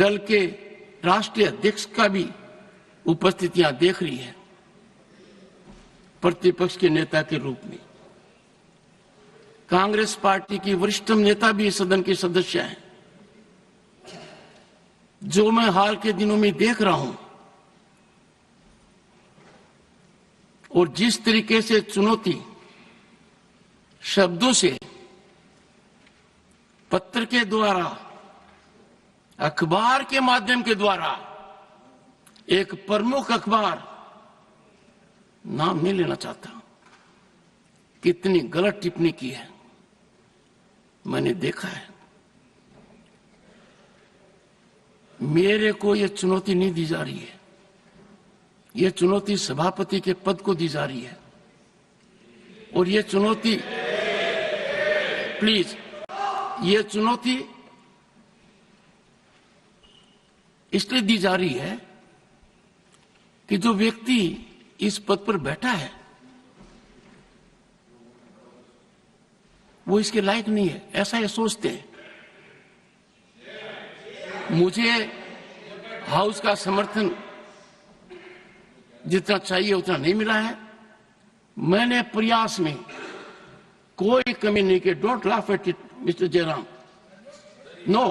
दल के राष्ट्रीय अध्यक्ष का भी उपस्थितियां देख रही है प्रतिपक्ष के नेता के रूप में। कांग्रेस पार्टी की वरिष्ठतम नेता भी सदन के सदस्य हैं। जो मैं हाल के दिनों में देख रहा हूं और जिस तरीके से चुनौती शब्दों से, पत्र के द्वारा, अखबार के माध्यम के द्वारा, एक प्रमुख अखबार, नाम नहीं लेना चाहता, कितनी गलत टिप्पणी की है मैंने देखा है। मेरे को यह चुनौती नहीं दी जा रही है, यह चुनौती सभापति के पद को दी जा रही है। और यह चुनौती, प्लीज, यह चुनौती इसलिए दी जा रही है कि जो व्यक्ति इस पद पर बैठा है वो इसके लायक नहीं है, ऐसा ये सोचते हैं। मुझे हाउस का समर्थन जितना चाहिए उतना नहीं मिला है। मैंने प्रयास में कोई कमी नहीं की। Don't laugh at it mister Jairam. No,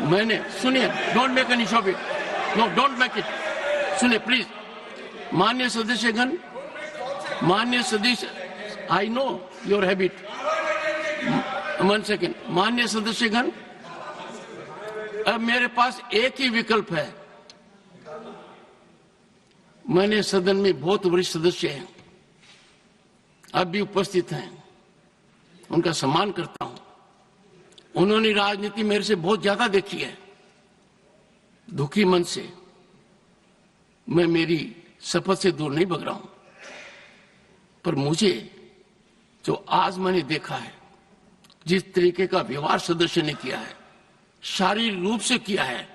मैंने, सुनिए, don't make any shop it, no don't make it. सुनिए प्लीज, माननीय सदस्यगण, माननीय सदस्य, I know your habit, 1 second. माननीय सदस्यगण, अब मेरे पास एक ही विकल्प है। मैंने सदन में बहुत वरिष्ठ सदस्य हैं, अब भी उपस्थित हैं, उनका सम्मान करता हूं। उन्होंने राजनीति मेरे से बहुत ज्यादा देखी है। दुखी मन से मैं मेरी शपथ से दूर नहीं भग रहा हूं, पर मुझे जो आज मैंने देखा है, जिस तरीके का व्यवहार सदस्य ने किया है, शारीरिक रूप से किया है,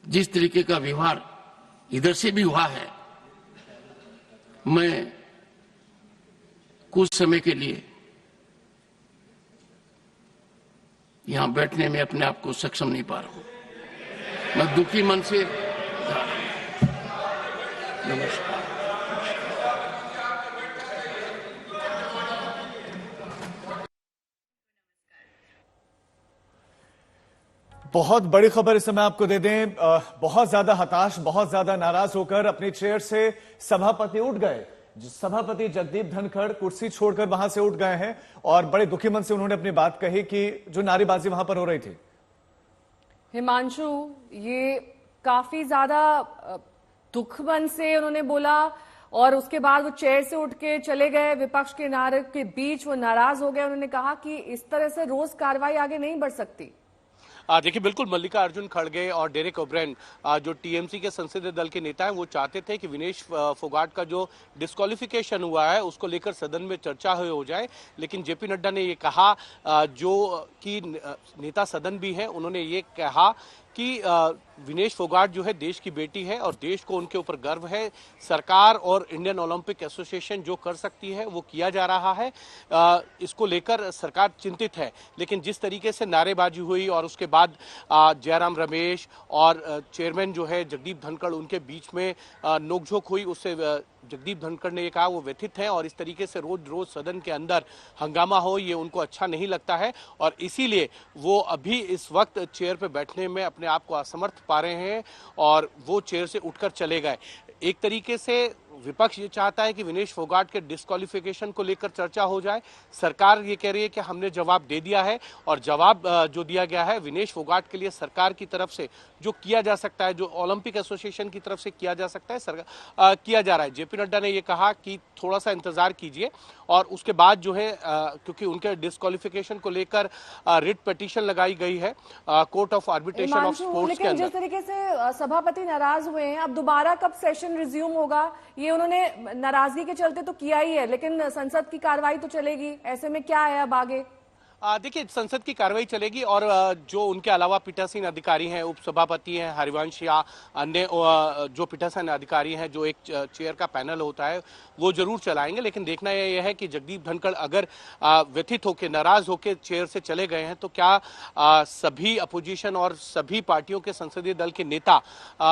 जिस तरीके का व्यवहार इधर से भी हुआ है, मैं कुछ समय के लिए यहां बैठने में अपने आप को सक्षम नहीं पा रहा हूं। मैं दुखी मन से नमस्कार। बहुत बड़ी खबर इस समय आपको दे दें। बहुत ज्यादा हताश, बहुत ज्यादा नाराज होकर अपनी चेयर से सभापति उठ गए। सभापति जगदीप धनखड़ कुर्सी छोड़कर वहां से उठ गए हैं और बड़े दुखी मन से उन्होंने अपनी बात कही कि जो नारेबाजी वहां पर हो रही थी। हिमांशु, ये काफी ज्यादा दुख मन से उन्होंने बोला और उसके बाद वो चेयर से उठ के चले गए। विपक्ष के नारे के बीच वो नाराज हो गए। उन्होंने कहा कि इस तरह से रोज कार्रवाई आगे नहीं बढ़ सकती। देखिए, बिल्कुल मल्लिकार्जुन खड़गे और डेरेक ओब्रेन, जो टीएमसी के संसदीय दल के नेता हैं, वो चाहते थे कि विनेश फोगाट का जो डिस्क्वालिफिकेशन हुआ है उसको लेकर सदन में चर्चा हो जाए। लेकिन जेपी नड्डा ने ये कहा, जो कि नेता सदन भी है, उन्होंने ये कहा कि विनेश फोगाट जो है देश की बेटी है और देश को उनके ऊपर गर्व है। सरकार और इंडियन ओलंपिक एसोसिएशन जो कर सकती है वो किया जा रहा है। इसको लेकर सरकार चिंतित है। लेकिन जिस तरीके से नारेबाजी हुई और उसके बाद जयराम रमेश और चेयरमैन जो है जगदीप धनखड़, उनके बीच में नोकझोंक हुई, उससे जगदीप धनखड़ ने ये कहा वो व्यथित है और इस तरीके से रोज रोज सदन के अंदर हंगामा हो ये उनको अच्छा नहीं लगता है और इसीलिए वो अभी इस वक्त चेयर पे बैठने में अपने आप को असमर्थ पा रहे हैं और वो चेयर से उठकर चले गए। एक तरीके से विपक्ष ये चाहता है कि विनेश फोगाट के डिस्क्वालिफिकेशन को लेकर चर्चा हो जाए। सरकार ये कह रही है कि हमने जवाब दे दिया है और जवाब जो दिया गया है विनेश फोगाट के लिए सरकार की तरफ से जो किया जा सकता है, जो ओलंपिक एसोसिएशन की तरफ से किया जा सकता है, किया जा रहा है। जेपी नड्डा ने ये कहा कि थोड़ा सा इंतजार कीजिए और उसके बाद जो है, क्योंकि उनके डिस्क्वालिफिकेशन को लेकर रिट पिटीशन लगाई गई है court of arbitration of sports के अंदर। जिस तरीके से सभापति नाराज हुए हैं, अब दोबारा कब सेशन रिज्यूम होगा, ये उन्होंने नाराजगी के चलते तो किया ही है, लेकिन संसद की कार्रवाई तो चलेगी। ऐसे में क्या है अब आगे? देखिए, संसद की कार्रवाई चलेगी और जो उनके अलावा पीठासीन अधिकारी हैं, उपसभापति हैं हरिवंश या अन्य जो पीठासीन अधिकारी हैं, जो एक चेयर का पैनल होता है, वो जरूर चलाएंगे। लेकिन देखना यह है कि जगदीप धनखड़ अगर व्यथित होकर, नाराज होकर चेयर से चले गए हैं, तो क्या सभी अपोजिशन और सभी पार्टियों के संसदीय दल के नेता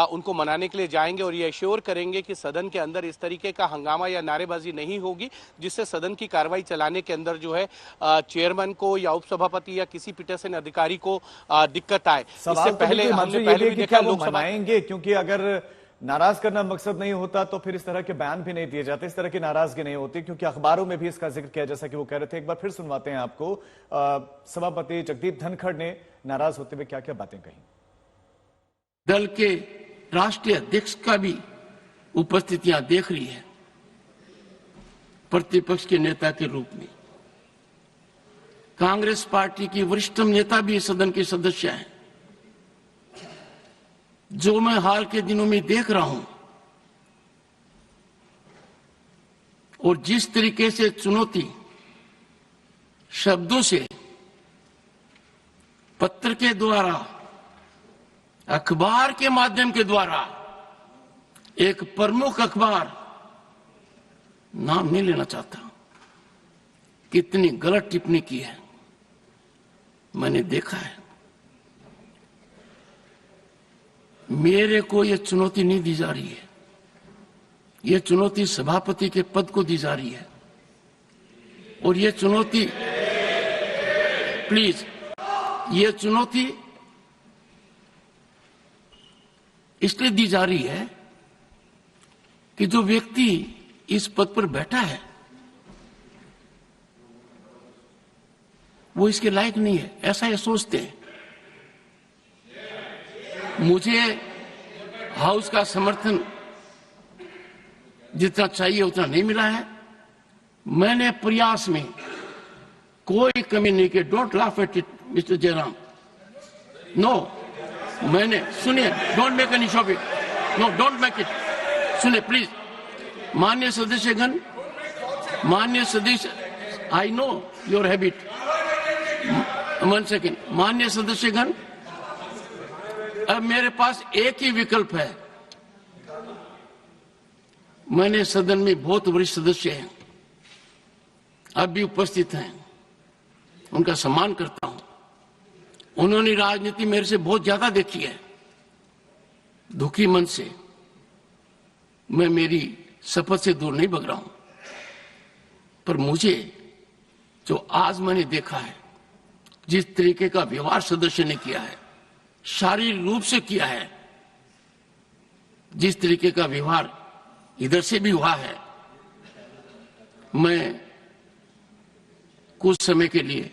उनको मनाने के लिए जाएंगे और ये एश्योर करेंगे कि सदन के अंदर इस तरीके का हंगामा या नारेबाजी नहीं होगी, जिससे सदन की कार्रवाई चलाने के अंदर जो है चेयरमैन को या उपसभापति या किसी पीठासीन अधिकारी को दिक्कत आए। इससे पहले हमने पहले भी देखा लोकसभा मनाएंगे, क्योंकि अगर नाराज करना मकसद नहीं होता तो फिर इस तरह के बयान भी नहीं दिए जाते, इस तरह की नाराजगी नहीं होती, क्योंकि अखबारों में भी इसका जिक्र किया, जैसा कि वो कह रहे थे। एक बार फिर सुनवाते हैं आपको सभापति जगदीप धनखड़ ने नाराज होते हुए क्या क्या बातें कही। दल के राष्ट्रीय अध्यक्ष का भी उपस्थितियां देख रही है प्रतिपक्ष के नेता के रूप में। कांग्रेस पार्टी की वरिष्ठतम नेता भी सदन के सदस्य हैं। जो मैं हाल के दिनों में देख रहा हूं और जिस तरीके से चुनौती शब्दों से, पत्र के द्वारा, अखबार के माध्यम के द्वारा, एक प्रमुख अखबार, नाम नहीं लेना चाहता, कितनी गलत टिप्पणी की है मैंने देखा है। मेरे को यह चुनौती नहीं दी जा रही है, यह चुनौती सभापति के पद को दी जा रही है। और यह चुनौती, प्लीज, यह चुनौती इसलिए दी जा रही है कि जो व्यक्ति इस पद पर बैठा है वो इसके लायक नहीं है, ऐसा ये सोचते हैं। मुझे हाउस का समर्थन जितना चाहिए उतना नहीं मिला है। मैंने प्रयास में कोई कमी नहीं की। Don't laugh at it mister Jairam. No, मैंने, सुनिए, don't make any shop it, no don't make it. सुनिए प्लीज, माननीय सदस्यगण, माननीय सदस्य, I know your habit, 1 second. माननीय सदस्यगण, अब मेरे पास एक ही विकल्प है। मैंने सदन में बहुत वरिष्ठ सदस्य हैं, अब भी उपस्थित हैं, उनका सम्मान करता हूं। उन्होंने राजनीति मेरे से बहुत ज्यादा देखी है। दुखी मन से मैं मेरी शपथ से दूर नहीं भग रहा हूं, पर मुझे जो आज मैंने देखा है, जिस तरीके का व्यवहार सदस्य ने किया है, शारीरिक रूप से किया है, जिस तरीके का व्यवहार इधर से भी हुआ है, मैं कुछ समय के लिए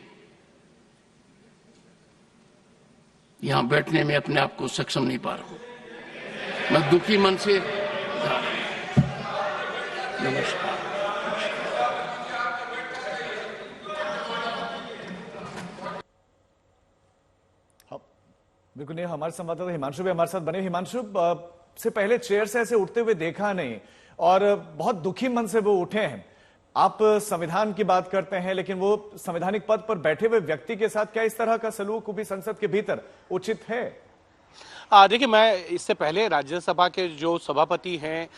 यहां बैठने में अपने आप को सक्षम नहीं पा रहा हूं। मैं दुखी मन से नमस्कार। बिल्कुल नहीं, हमारे संवाददाता हिमांशु भी हमारे साथ बने। हिमांशु, से पहले चेयर से ऐसे उठते हुए देखा नहीं और बहुत दुखी मन से वो उठे हैं। आप संविधान की बात करते हैं, लेकिन वो संवैधानिक पद पर बैठे हुए व्यक्ति के साथ क्या इस तरह का सलूक भी संसद के भीतर उचित है? देखिए, मैं इससे पहले राज्यसभा के जो सभापति हैं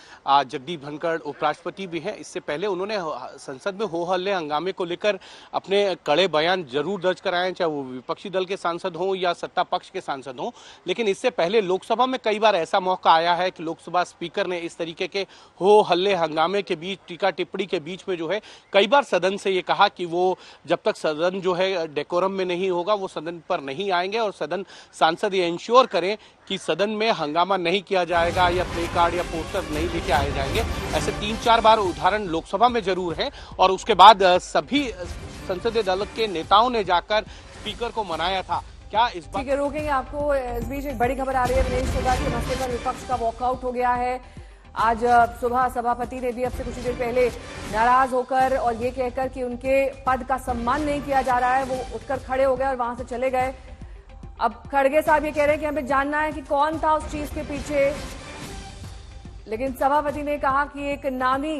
जगदीप धनखड़, उपराष्ट्रपति भी हैं, इससे पहले उन्होंने संसद में हो हल्ले हंगामे को लेकर अपने कड़े बयान जरूर दर्ज कराए, चाहे वो विपक्षी दल के सांसद हों या सत्ता पक्ष के सांसद हों। लेकिन इससे पहले लोकसभा में कई बार ऐसा मौका आया है कि लोकसभा स्पीकर ने इस तरीके के हो हल्ले हंगामे के बीच, टीका टिप्पणी के बीच में जो है कई बार सदन से ये कहा कि वो जब तक सदन जो है डेकोरम में नहीं होगा वो सदन पर नहीं आएंगे और सदन सांसद ये इंश्योर करें कि सदन में हंगामा नहीं किया जाएगा या प्ले कार्ड या पोस्टर नहीं लेके आए जाएंगे। ऐसे 3-4 बार उदाहरण लोकसभा में जरूर है और उसके बाद सभी संसदीय दल के नेताओं ने जाकर स्पीकर को मनाया था। क्या इस बात, ठीक है, रोकेंगे आपको। इस बीच एक बड़ी खबर आ रही है, विनेश फोगाट के मसले पर विपक्ष का वॉकआउट हो गया है। आज सुबह सभापति ने भी अब से कुछ देर पहले नाराज होकर और ये कहकर कि उनके पद का सम्मान नहीं किया जा रहा है, वो उठकर खड़े हो गए और वहां से चले गए। अब खड़गे साहब ये कह रहे हैं कि हमें जानना है कि कौन था उस चीज के पीछे, लेकिन सभापति ने कहा कि एक नामी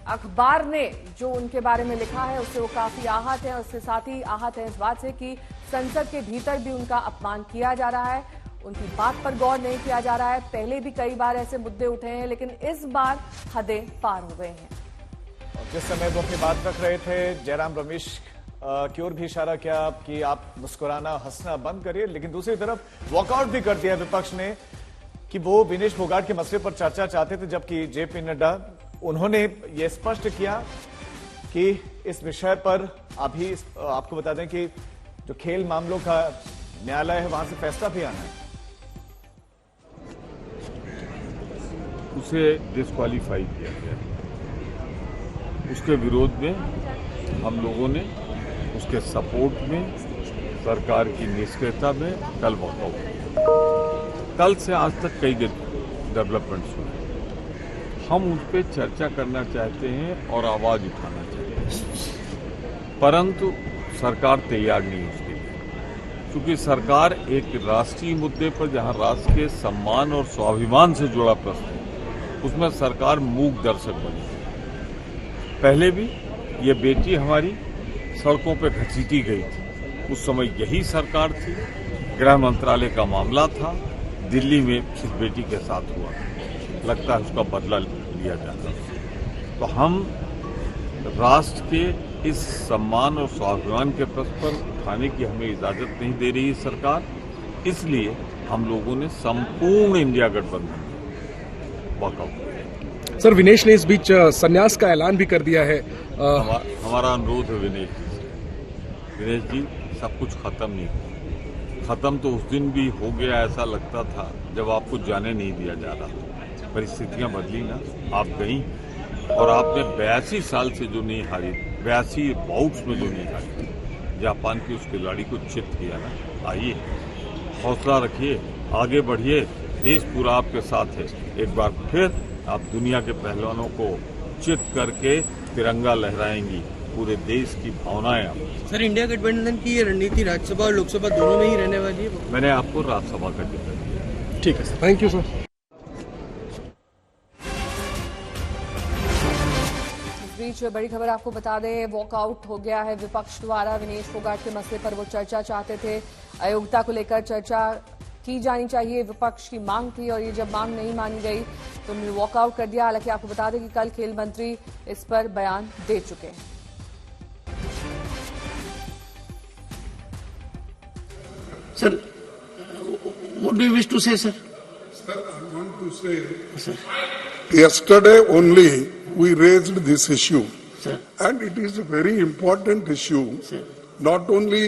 अखबार ने जो उनके बारे में लिखा है उससे वो काफी आहत है, और उसके साथ ही आहत है इस बात से कि संसद के भीतर भी उनका अपमान किया जा रहा है, उनकी बात पर गौर नहीं किया जा रहा है। पहले भी कई बार ऐसे मुद्दे उठे हैं, लेकिन इस बार हदें पार हो गए हैं। जिस समय वो अपनी बात रख रहे थे, जयराम रमेश की ओर भी इशारा किया कि आप मुस्कुराना हंसना बंद करिए, लेकिन दूसरी तरफ वॉकआउट भी कर दिया विपक्ष ने कि वो विनेश फोगाट के मसले पर चर्चा चाहते थे, जबकि जेपी नड्डा उन्होंने ये स्पष्ट किया कि इस विषय पर अभी आपको बता दें कि जो खेल मामलों का न्यायालय है वहां से फैसला भी आना है। उसे डिस्क्वालीफाई किया गया, उसके विरोध में हम लोगों ने उसके सपोर्ट में सरकार की निष्क्रियता में कल वॉकआउट किया। कल से आज तक कई डेवलपमेंट्स हुए, हम उन पर चर्चा करना चाहते हैं और आवाज उठाना चाहते हैं, परंतु सरकार तैयार नहीं उसके लिए, क्योंकि सरकार एक राष्ट्रीय मुद्दे पर जहां राष्ट्र के सम्मान और स्वाभिमान से जुड़ा प्रश्न है उसमें सरकार मूक दर्शक बनी। पहले भी ये बेटी हमारी सड़कों पर घसीटी गई थी, उस समय यही सरकार थी, गृह मंत्रालय का मामला था, दिल्ली में इस बेटी के साथ हुआ, लगता है उसका बदला लिया जाता। तो हम राष्ट्र के इस सम्मान और स्वाभिमान के प्रश्न पर उठाने की हमें इजाजत नहीं दे रही सरकार, इसलिए हम लोगों ने संपूर्ण इंडिया गठबंधन वॉकआउट। सर, विनेश ने इस बीच संन्यास का ऐलान भी कर दिया है। हमारा अनुरोध है विनेश जी से, विनेश जी सब कुछ खत्म नहीं हुआ, खत्म तो उस दिन भी हो गया ऐसा लगता था जब आपको जाने नहीं दिया जा रहा। परिस्थितियां बदली ना, आप गई और आपने 82 साल से जो नहीं हारी, 82 बाउट्स में जो नहीं हारी, जापान की उस खिलाड़ी को चित किया ना। आइए, हौसला रखिए, आगे बढ़िए, देश पूरा आपके साथ है। एक बार फिर आप दुनिया के पहलवानों को चित करके तिरंगा लहराएंगी, पूरे देश की भावनाएं आप। सर, इंडिया गठबंधन की ये रणनीति राज्यसभा और लोकसभा दोनों में ही रहने वाली है? मैंने आपको राज्यसभा का जिक्र किया। ठीक है सर, थैंक यू सर। बीच बड़ी खबर आपको बता दें, वॉकआउट हो गया है विपक्ष द्वारा। विनेश फोगाट के मसले पर वो चर्चा चाहते थे, अयोग्यता को लेकर चर्चा की जानी चाहिए, विपक्ष की मांग थी, और ये जब मांग नहीं मानी गई तो उन्होंने वॉकआउट कर दिया। हालांकि आपको बता दें कि कल खेल मंत्री इस पर बयान दे चुके हैं। Sir, what do you wish to say, sir? Sir, I want to say, sir, yesterday only we raised this issue, sir, and it is a very important issue, sir, not only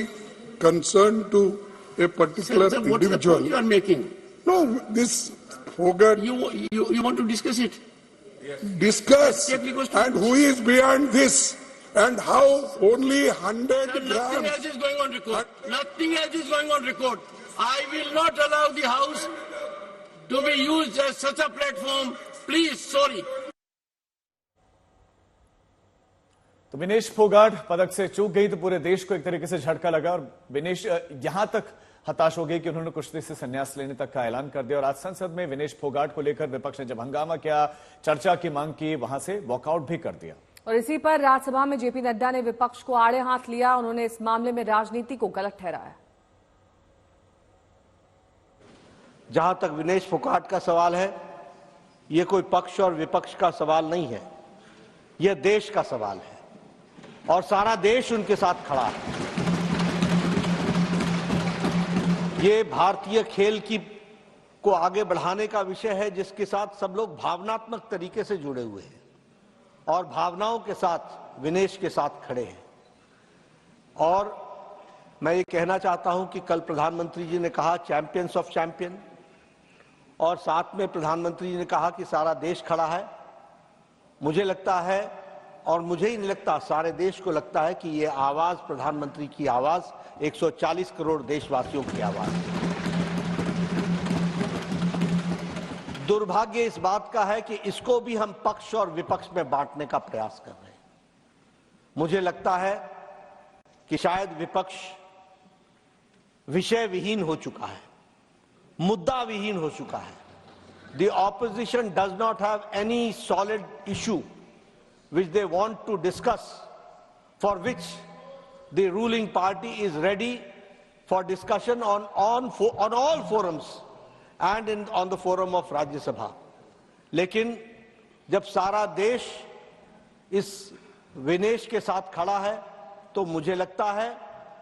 concerned to a particular sir, what's the individual. point you are making? No, this Fogart You want to discuss it? discuss, Exactly goes to- and who is behind this, and how only 100 Sir, nothing else grams. is going on record. Nothing else is going on record. I will not allow the House to be used as such a platform. Please, sorry. तो विनेश फोगाट पदक से चूक गई तो पूरे देश को एक तरीके से झटका लगा, और विनेश यहां तक हताश हो गई कि उन्होंने कुश्ती से संन्यास लेने तक का ऐलान कर दिया। और आज संसद में विनेश फोगाट को लेकर विपक्ष ने जब हंगामा किया, चर्चा की मांग की, वहां से वॉकआउट भी कर दिया। और इसी पर राज्यसभा में जेपी नड्डा ने विपक्ष को आड़े हाथ लिया। उन्होंने इस मामले में राजनीति को गलत ठहराया। जहां तक विनेश फोगाट का सवाल है, यह कोई पक्ष और विपक्ष का सवाल नहीं है, यह देश का सवाल है, और सारा देश उनके साथ खड़ा है। ये भारतीय खेल को आगे बढ़ाने का विषय है, जिसके साथ सब लोग भावनात्मक तरीके से जुड़े हुए हैं, और भावनाओं के साथ विनेश के साथ खड़े हैं। और मैं ये कहना चाहता हूं कि कल प्रधानमंत्री जी ने कहा चैंपियंस ऑफ चैंपियन, और साथ में प्रधानमंत्री जी ने कहा कि सारा देश खड़ा है। मुझे लगता है, और मुझे ही नहीं लगता, सारे देश को लगता है कि ये आवाज प्रधानमंत्री की आवाज 140 करोड़ देशवासियों की आवाज है। दुर्भाग्य इस बात का है कि इसको भी हम पक्ष और विपक्ष में बांटने का प्रयास कर रहे हैं। मुझे लगता है कि शायद विपक्ष विषय विहीन हो चुका है, मुद्दा विहीन हो चुका है। The opposition does not have any solid issue which they want to discuss, for which the ruling party is ready for discussion on all forums and on the forum of Rajya Sabha. लेकिन जब सारा देश इस विनेश के साथ खड़ा है तो मुझे लगता है,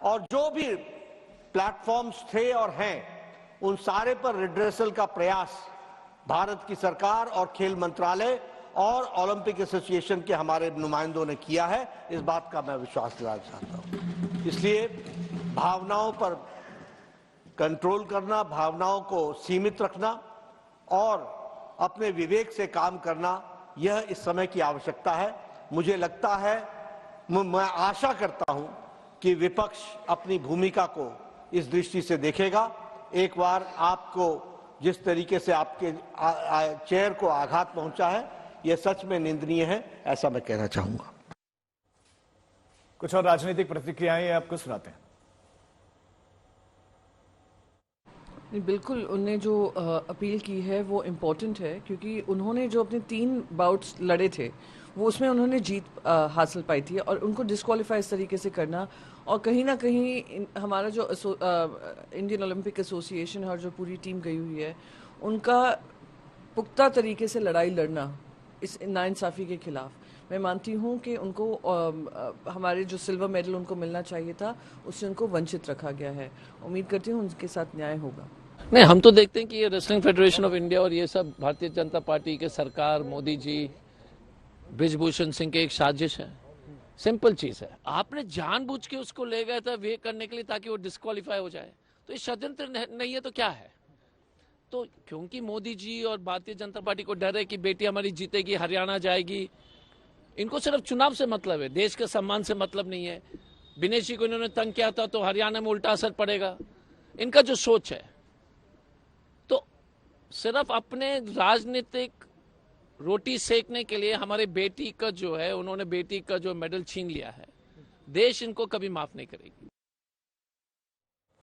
और जो भी प्लेटफॉर्म्स थे और हैं, उन सारे पर रिड्रेसल का प्रयास भारत की सरकार और खेल मंत्रालय और ओलंपिक एसोसिएशन के हमारे नुमाइंदों ने किया है। इस बात का मैं विश्वास दिलाना चाहता हूं। इसलिए भावनाओं पर कंट्रोल करना, भावनाओं को सीमित रखना और अपने विवेक से काम करना, यह इस समय की आवश्यकता है। मुझे लगता है, मैं आशा करता हूं कि विपक्ष अपनी भूमिका को इस दृष्टि से देखेगा। एक बार आपको जिस तरीके से आपके चेयर को आघात पहुंचा है, यह सच में निंदनीय है, ऐसा मैं कहना चाहूंगा। कुछ और राजनीतिक प्रतिक्रियाएं आपको सुनाते हैं। बिल्कुल, उनने जो अपील की है वो इम्पोर्टेंट है, क्योंकि उन्होंने जो अपने 3 बाउट्स लड़े थे वो उसमें उन्होंने जीत हासिल पाई थी, और उनको डिस्क्वालीफाई इस तरीके से करना, और कहीं ना कहीं हमारा जो इंडियन ओलंपिक एसोसिएशन है और जो पूरी टीम गई हुई है, उनका पुख्ता तरीके से लड़ाई लड़ना इस नाइंसाफ़ी के खिलाफ, मैं मानती हूं कि उनको हमारे जो सिल्वर मेडल उनको मिलना चाहिए था, उससे उनको वंचित रखा गया है। उम्मीद करती हूं उनके साथ न्याय होगा। नहीं, हम तो देखते हैं कि ये रेसलिंग फेडरेशन ऑफ इंडिया और ये सब भारतीय जनता पार्टी के सरकार, मोदी जी, ब्रिजभूषण सिंह के एक साजिश है। सिंपल चीज है, आपने जानबूझ के उसको ले गए था वे करने के लिए ताकि वो डिस्क्वालीफाई हो जाए, तो ये षड्यंत्र नहीं है तो क्या है? तो क्योंकि मोदी जी और भारतीय जनता पार्टी को डर है कि बेटी हमारी जीतेगी, हरियाणा जाएगी, इनको सिर्फ चुनाव से मतलब है, देश के सम्मान से मतलब नहीं है। विनेश जी को इन्होंने तंग किया था तो हरियाणा में उल्टा असर पड़ेगा, इनका जो सोच है। तो सिर्फ अपने राजनीतिक रोटी सेकने के लिए हमारे बेटी का जो है, उन्होंने बेटी का जो मेडल छीन लिया है, देश इनको कभी माफ नहीं करेगी।